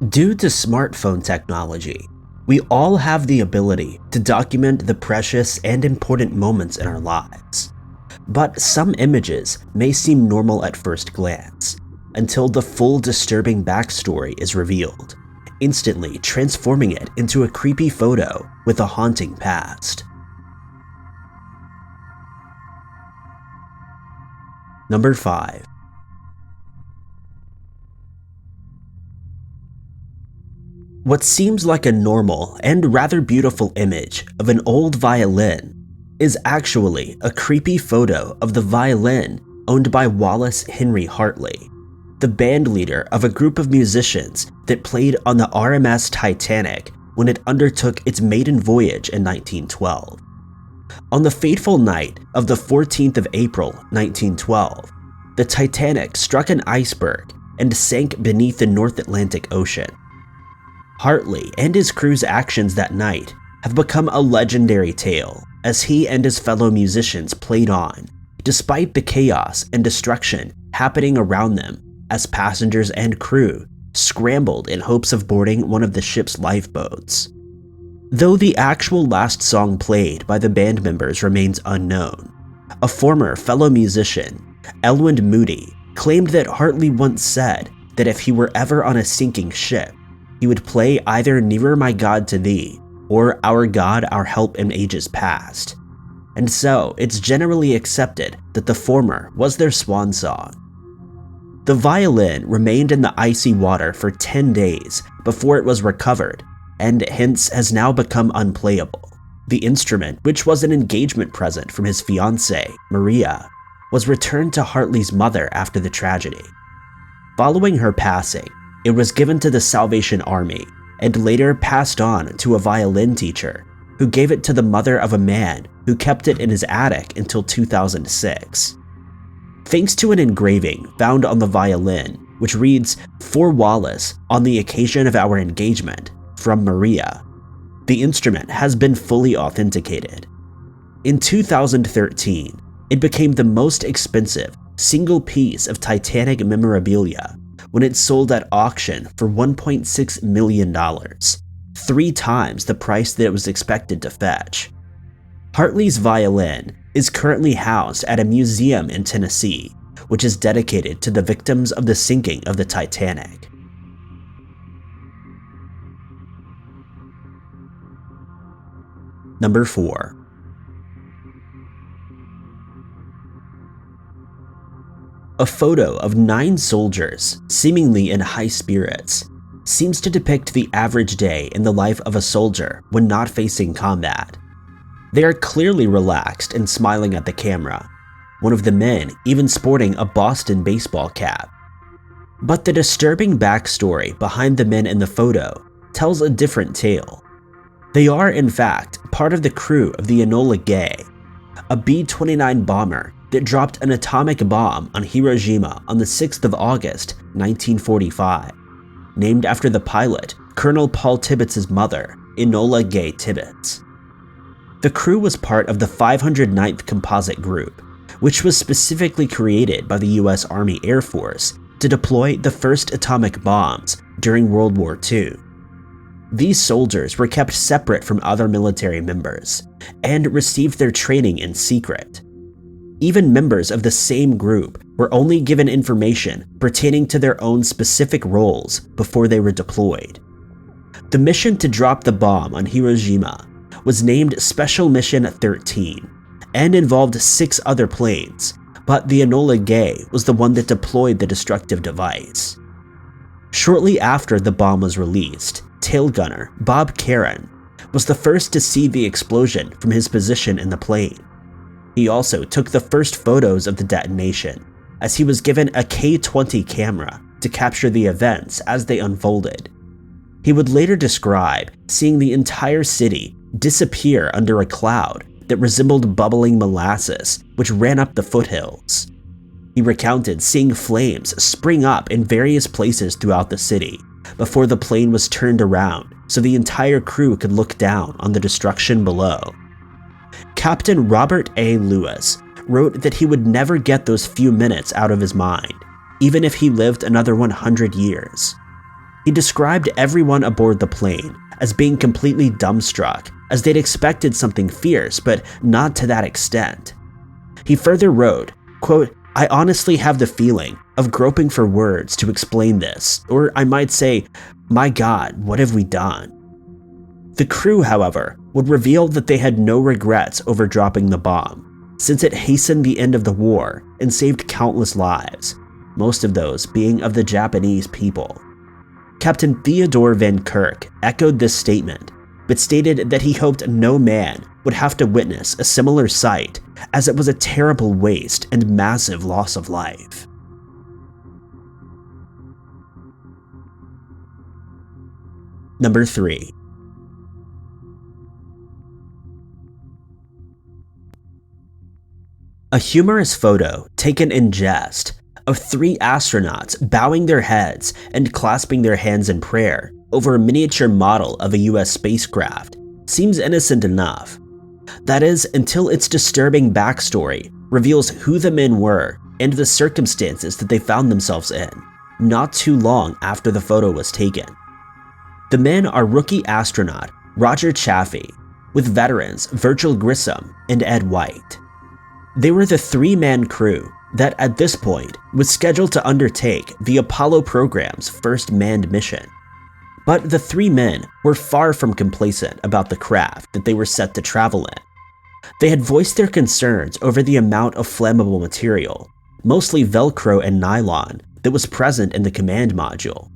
Due to smartphone technology, we all have the ability to document the precious and important moments in our lives. But some images may seem normal at first glance, until the full disturbing backstory is revealed, instantly transforming it into a creepy photo with a haunting past. Number 5. What seems like a normal and rather beautiful image of an old violin is actually a creepy photo of the violin owned by Wallace Henry Hartley, the band leader of a group of musicians that played on the RMS Titanic when it undertook its maiden voyage in 1912. On the fateful night of the 14th of April, 1912, the Titanic struck an iceberg and sank beneath the North Atlantic Ocean. Hartley and his crew's actions that night have become a legendary tale as he and his fellow musicians played on, despite the chaos and destruction happening around them as passengers and crew scrambled in hopes of boarding one of the ship's lifeboats. Though the actual last song played by the band members remains unknown, a former fellow musician, Elwyn Moody, claimed that Hartley once said that if he were ever on a sinking ship, he would play either Nearer My God to Thee or Our God, Our Help in Ages Past. And so it's generally accepted that the former was their swan song. The violin remained in the icy water for 10 days before it was recovered, and hence has now become unplayable. The instrument, which was an engagement present from his fiancée, Maria, was returned to Hartley's mother after the tragedy. Following her passing, it was given to the Salvation Army and later passed on to a violin teacher who gave it to the mother of a man who kept it in his attic until 2006. Thanks to an engraving found on the violin, which reads, "For Wallace, on the occasion of our engagement, from Maria," the instrument has been fully authenticated. In 2013, it became the most expensive single piece of Titanic memorabilia when it sold at auction for $1.6 million, 3 times the price that it was expected to fetch. Hartley's violin is currently housed at a museum in Tennessee, which is dedicated to the victims of the sinking of the Titanic. Number 4. A photo of 9 soldiers, seemingly in high spirits, seems to depict the average day in the life of a soldier when not facing combat. They are clearly relaxed and smiling at the camera, one of the men even sporting a Boston baseball cap. But the disturbing backstory behind the men in the photo tells a different tale. They are, in fact, part of the crew of the Enola Gay, a B-29 bomber that dropped an atomic bomb on Hiroshima on the 6th of August, 1945, named after the pilot, Colonel Paul Tibbets's mother, Enola Gay Tibbets. The crew was part of the 509th Composite Group, which was specifically created by the US Army Air Force to deploy the first atomic bombs during World War II. These soldiers were kept separate from other military members and received their training in secret. Even members of the same group were only given information pertaining to their own specific roles before they were deployed. The mission to drop the bomb on Hiroshima was named Special Mission 13 and involved 6 other planes, but the Enola Gay was the one that deployed the destructive device. Shortly after the bomb was released, tail gunner Bob Caron was the first to see the explosion from his position in the plane. He also took the first photos of the detonation, as he was given a K-20 camera to capture the events as they unfolded. He would later describe seeing the entire city disappear under a cloud that resembled bubbling molasses which ran up the foothills. He recounted seeing flames spring up in various places throughout the city before the plane was turned around so the entire crew could look down on the destruction below. Captain Robert A. Lewis wrote that he would never get those few minutes out of his mind, even if he lived another 100 years. He described everyone aboard the plane as being completely dumbstruck, as they'd expected something fierce, but not to that extent. He further wrote, quote, "I honestly have the feeling of groping for words to explain this, or I might say, my God, what have we done?" The crew, however, would reveal that they had no regrets over dropping the bomb, since it hastened the end of the war and saved countless lives, most of those being of the Japanese people. Captain Theodore Van Kirk echoed this statement, but stated that he hoped no man would have to witness a similar sight, as it was a terrible waste and massive loss of life. Number 3. A humorous photo taken in jest of 3 astronauts bowing their heads and clasping their hands in prayer over a miniature model of a US spacecraft seems innocent enough. That is, until its disturbing backstory reveals who the men were and the circumstances that they found themselves in, not too long after the photo was taken. The men are rookie astronaut Roger Chaffee, with veterans Virgil Grissom and Ed White. They were the 3-man crew that at this point was scheduled to undertake the Apollo program's first manned mission. But the 3 men were far from complacent about the craft that they were set to travel in. They had voiced their concerns over the amount of flammable material, mostly Velcro and nylon, that was present in the command module.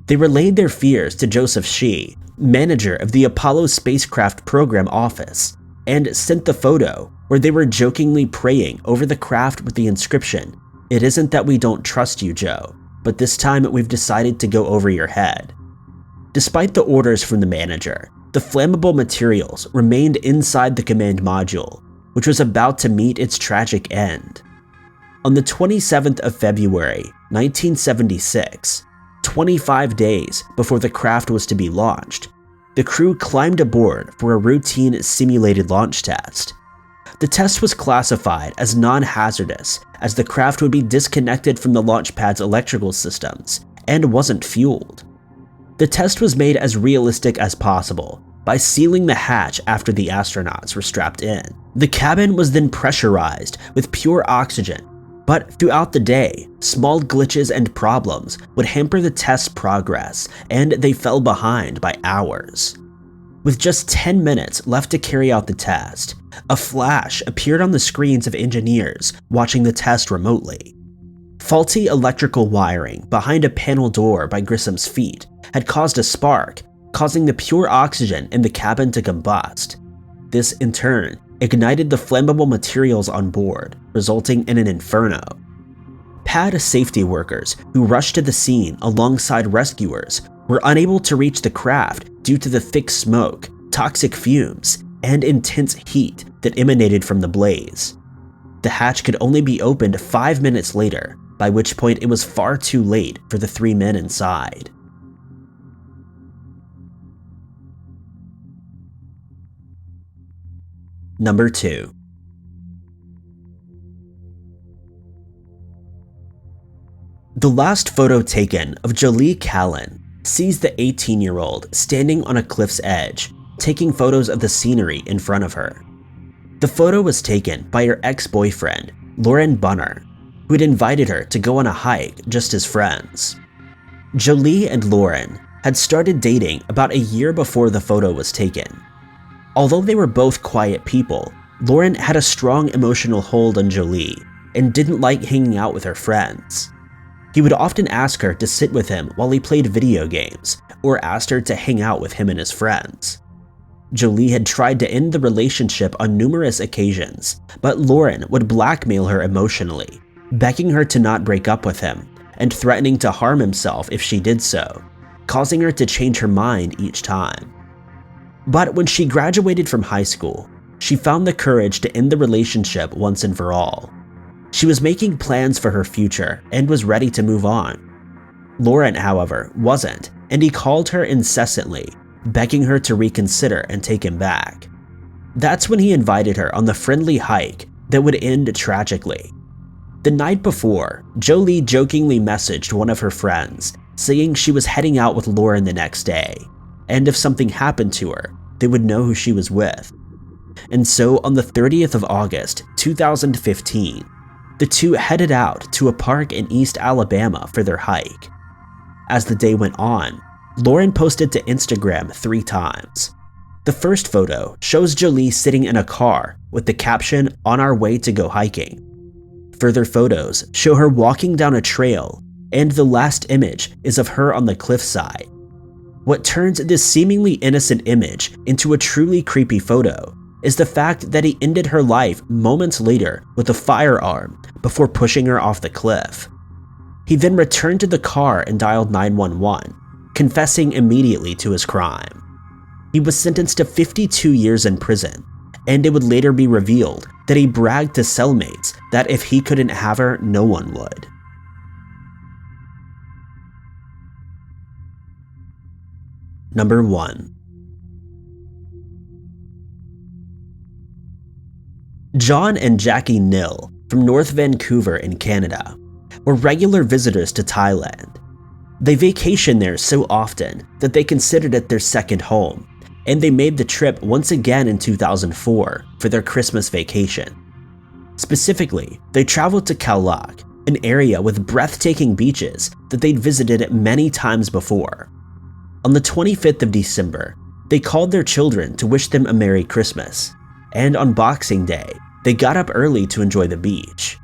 They relayed their fears to Joseph Shee, manager of the Apollo spacecraft program office, and sent the photo where they were jokingly praying over the craft with the inscription, "It isn't that we don't trust you, Joe, but this time we've decided to go over your head." Despite the orders from the manager, the flammable materials remained inside the command module, which was about to meet its tragic end. On the 27th of February, 1976, 25 days before the craft was to be launched, the crew climbed aboard for a routine simulated launch test. The test was classified as non-hazardous, as the craft would be disconnected from the launch pad's electrical systems and wasn't fueled. The test was made as realistic as possible by sealing the hatch after the astronauts were strapped in. The cabin was then pressurized with pure oxygen, but throughout the day, small glitches and problems would hamper the test's progress, and they fell behind by hours. With just 10 minutes left to carry out the test, a flash appeared on the screens of engineers watching the test remotely. Faulty electrical wiring behind a panel door by Grissom's feet had caused a spark, causing the pure oxygen in the cabin to combust. This, in turn, ignited the flammable materials on board, resulting in an inferno. Pad safety workers who rushed to the scene alongside rescuers were unable to reach the craft due to the thick smoke, toxic fumes, and intense heat that emanated from the blaze. The hatch could only be opened 5 minutes later, by which point it was far too late for the 3 men inside. Number 2. The last photo taken of Jolie Callan sees the 18-year-old standing on a cliff's edge, taking photos of the scenery in front of her. The photo was taken by her ex-boyfriend, Lauren Bunner, who had invited her to go on a hike just as friends. Jolie and Lauren had started dating about a year before the photo was taken. Although they were both quiet people, Lauren had a strong emotional hold on Jolie and didn't like hanging out with her friends. He would often ask her to sit with him while he played video games, or asked her to hang out with him and his friends. Jolie had tried to end the relationship on numerous occasions, but Lauren would blackmail her emotionally, begging her to not break up with him, and threatening to harm himself if she did so, causing her to change her mind each time. But when she graduated from high school, she found the courage to end the relationship once and for all. She was making plans for her future and was ready to move on. Lauren, however, wasn't, and he called her incessantly, begging her to reconsider and take him back. That's when he invited her on the friendly hike that would end tragically. The night before, Jolie jokingly messaged one of her friends, saying she was heading out with Lauren the next day, and if something happened to her, they would know who she was with. And so on the 30th of August, 2015, the two headed out to a park in East Alabama for their hike. As the day went on, Lauren posted to Instagram 3 times. The first photo shows Jolie sitting in a car with the caption, "On our way to go hiking." Further photos show her walking down a trail, and the last image is of her on the cliffside. What turns this seemingly innocent image into a truly creepy photo is the fact that he ended her life moments later with a firearm before pushing her off the cliff. He then returned to the car and dialed 911, confessing immediately to his crime. He was sentenced to 52 years in prison, and it would later be revealed that he bragged to cellmates that if he couldn't have her, no one would. Number 1. John and Jackie Nill from North Vancouver in Canada were regular visitors to Thailand. They vacationed there so often that they considered it their second home, and they made the trip once again in 2004 for their Christmas vacation. Specifically, they traveled to Khao Lak, an area with breathtaking beaches that they'd visited many times before. On the 25th of December, they called their children to wish them a Merry Christmas, and on Boxing Day, they got up early to enjoy the beach.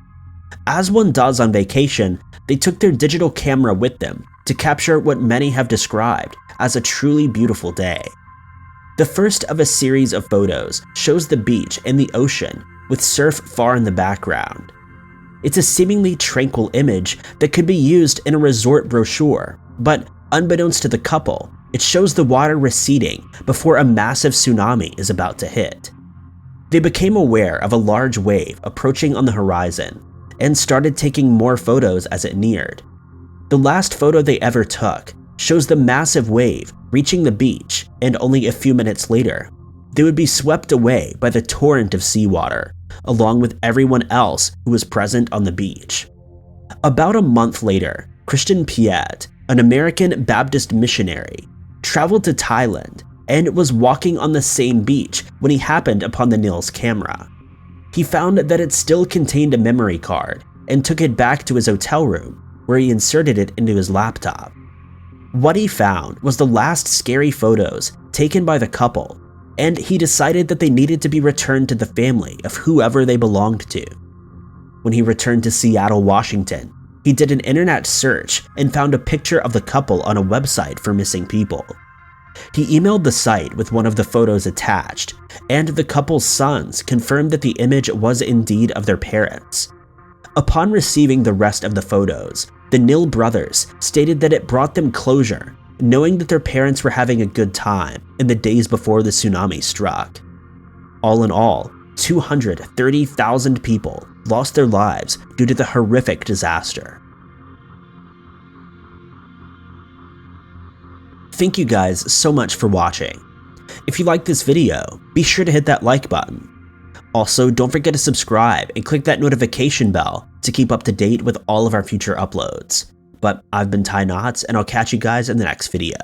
As one does on vacation, they took their digital camera with them to capture what many have described as a truly beautiful day. The first of a series of photos shows the beach and the ocean with surf far in the background. It's a seemingly tranquil image that could be used in a resort brochure, but unbeknownst to the couple, it shows the water receding before a massive tsunami is about to hit. They became aware of a large wave approaching on the horizon and started taking more photos as it neared. The last photo they ever took shows the massive wave reaching the beach, and only a few minutes later, they would be swept away by the torrent of seawater, along with everyone else who was present on the beach. About a month later, Christian Piet, an American Baptist missionary, traveled to Thailand and was walking on the same beach when he happened upon the Nil's camera. He found that it still contained a memory card and took it back to his hotel room, where he inserted it into his laptop. What he found was the last scary photos taken by the couple, and he decided that they needed to be returned to the family of whoever they belonged to. When he returned to Seattle, Washington, he did an internet search and found a picture of the couple on a website for missing people. He emailed the site with one of the photos attached, and the couple's sons confirmed that the image was indeed of their parents. Upon receiving the rest of the photos, the Nil brothers stated that it brought them closure, knowing that their parents were having a good time in the days before the tsunami struck. All in all, 230,000 people lost their lives due to the horrific disaster. Thank you guys so much for watching. If you liked this video, be sure to hit that like button. Also, don't forget to subscribe and click that notification bell to keep up to date with all of our future uploads. But I've been Ty Knotts, and I'll catch you guys in the next video.